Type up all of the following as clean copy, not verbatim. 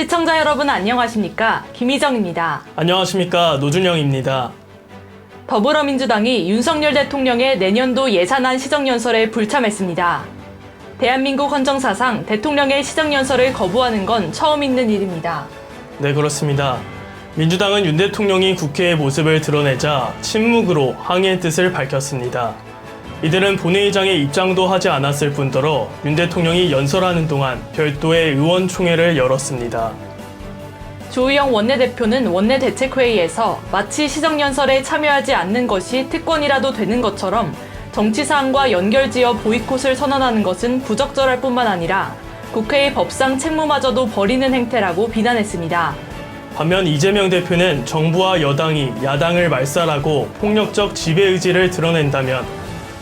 시청자 여러분 안녕하십니까? 김희정입니다. 안녕하십니까? 노준영입니다. 더불어민주당이 윤석열 대통령의 내년도 예산안 시정연설에 불참했습니다. 대한민국 헌정사상 대통령의 시정연설을 거부하는 건 처음 있는 일입니다. 네, 그렇습니다. 민주당은 윤 대통령이 국회의 모습을 드러내자 침묵으로 항의의 뜻을 밝혔습니다. 이들은 본회의장에 입장도 하지 않았을 뿐더러 윤 대통령이 연설하는 동안 별도의 의원총회를 열었습니다. 조의영 원내대표는 원내대책회의에서 마치 시정연설에 참여하지 않는 것이 특권이라도 되는 것처럼 정치사항과 연결지어 보이콧을 선언하는 것은 부적절할 뿐만 아니라 국회의 법상 책무마저도 버리는 행태라고 비난했습니다. 반면 이재명 대표는 정부와 여당이 야당을 말살하고 폭력적 지배의지를 드러낸다면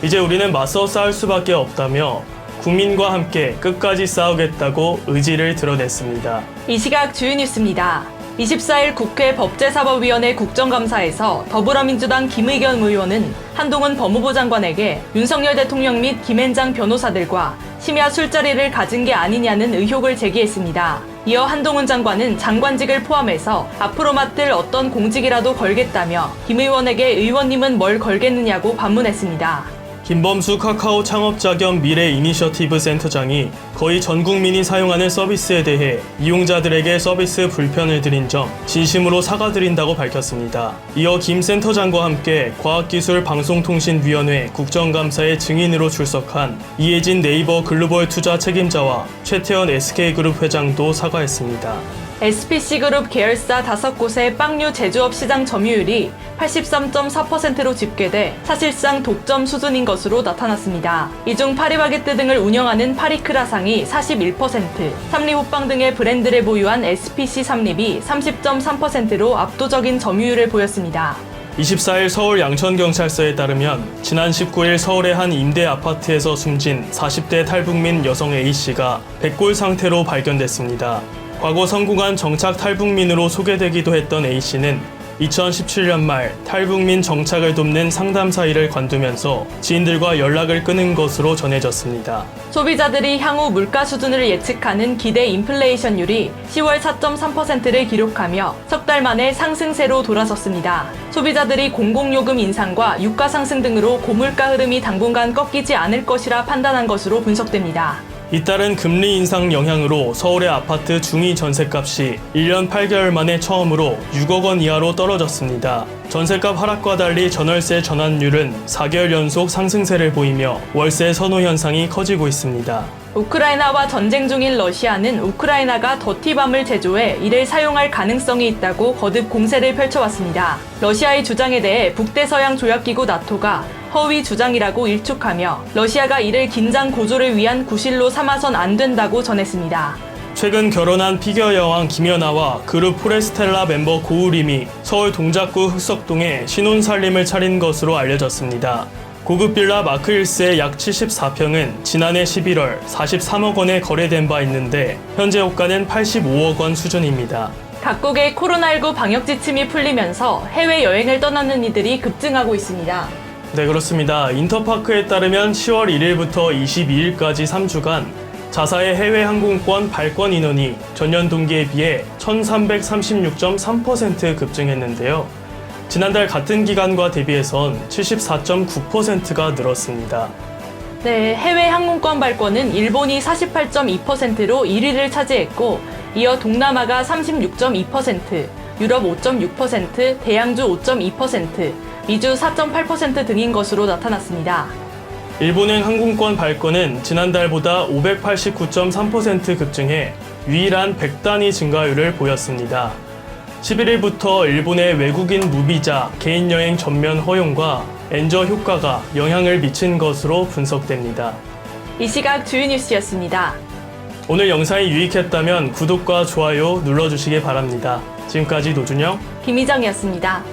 이제 우리는 맞서 싸울 수밖에 없다며 국민과 함께 끝까지 싸우겠다고 의지를 드러냈습니다. 이 시각 주요 뉴스입니다. 24일 국회 법제사법위원회 국정감사에서 더불어민주당 김의겸 의원은 한동훈 법무부 장관에게 윤석열 대통령 및 김앤장 변호사들과 심야 술자리를 가진 게 아니냐는 의혹을 제기했습니다. 이어 한동훈 장관은 장관직을 포함해서 앞으로 맡을 어떤 공직이라도 걸겠다며 김 의원에게 의원님은 뭘 걸겠느냐고 반문했습니다. 김범수 카카오 창업자 겸 미래 이니셔티브 센터장이 거의 전 국민이 사용하는 서비스에 대해 이용자들에게 서비스 불편을 드린 점 진심으로 사과드린다고 밝혔습니다. 이어 김 센터장과 함께 과학기술방송통신위원회 국정감사에 증인으로 출석한 이혜진 네이버 글로벌 투자 책임자와 최태원 SK그룹 회장도 사과했습니다. SPC그룹 계열사 5곳의 빵류 제조업 시장 점유율이 83.4%로 집계돼 사실상 독점 수준인 것으로 나타났습니다. 이 중 파리바게뜨 등을 운영하는 파리크라상이 41%, 삼립호빵 등의 브랜드를 보유한 SPC 삼립이 30.3%로 압도적인 점유율을 보였습니다. 24일 서울 양천경찰서에 따르면 지난 19일 서울의 한 임대 아파트에서 숨진 40대 탈북민 여성 A씨가 백골 상태로 발견됐습니다. 과거 성공한 정착 탈북민으로 소개되기도 했던 A씨는 2017년 말 탈북민 정착을 돕는 상담사 일을 관두면서 지인들과 연락을 끊은 것으로 전해졌습니다. 소비자들이 향후 물가 수준을 예측하는 기대 인플레이션율이 10월 4.3%를 기록하며 석 달 만에 상승세로 돌아섰습니다. 소비자들이 공공요금 인상과 유가 상승 등으로 고물가 흐름이 당분간 꺾이지 않을 것이라 판단한 것으로 분석됩니다. 잇따른 금리 인상 영향으로 서울의 아파트 중위 전셋값이 1년 8개월 만에 처음으로 6억 원 이하로 떨어졌습니다. 전셋값 하락과 달리 전월세 전환율은 4개월 연속 상승세를 보이며 월세 선호 현상이 커지고 있습니다. 우크라이나와 전쟁 중인 러시아는 우크라이나가 더티밤을 제조해 이를 사용할 가능성이 있다고 거듭 공세를 펼쳐왔습니다. 러시아의 주장에 대해 북대서양 조약기구 나토가 허위 주장이라고 일축하며 러시아가 이를 긴장 고조를 위한 구실로 삼아선 안 된다고 전했습니다. 최근 결혼한 피겨 여왕 김연아와 그룹 포레스텔라 멤버 고우림이 서울 동작구 흑석동에 신혼살림을 차린 것으로 알려졌습니다. 고급 빌라 마크1스의 약 74평은 지난해 11월 43억 원에 거래된 바 있는데 현재 호가는 85억 원 수준입니다. 각국의 코로나19 방역 지침이 풀리면서 해외여행을 떠나는 이들이 급증하고 있습니다. 네, 그렇습니다. 인터파크에 따르면 10월 1일부터 22일까지 3주간 자사의 해외 항공권 발권 인원이 전년 동기에 비해 1336.3% 급증했는데요. 지난달 같은 기간과 대비해선 74.9%가 늘었습니다. 네, 해외 항공권 발권은 일본이 48.2%로 1위를 차지했고 이어 동남아가 36.2%, 유럽 5.6%, 대양주 5.2%, 미주 4.8% 등인 것으로 나타났습니다. 일본행 항공권 발권은 지난달보다 589.3% 급증해 유일한 100단위 증가율을 보였습니다. 11일부터 일본의 외국인 무비자 개인여행 전면 허용과 엔저 효과가 영향을 미친 것으로 분석됩니다. 이 시각 주요 뉴스였습니다. 오늘 영상이 유익했다면 구독과 좋아요 눌러주시기 바랍니다. 지금까지 노준영, 김희정이었습니다.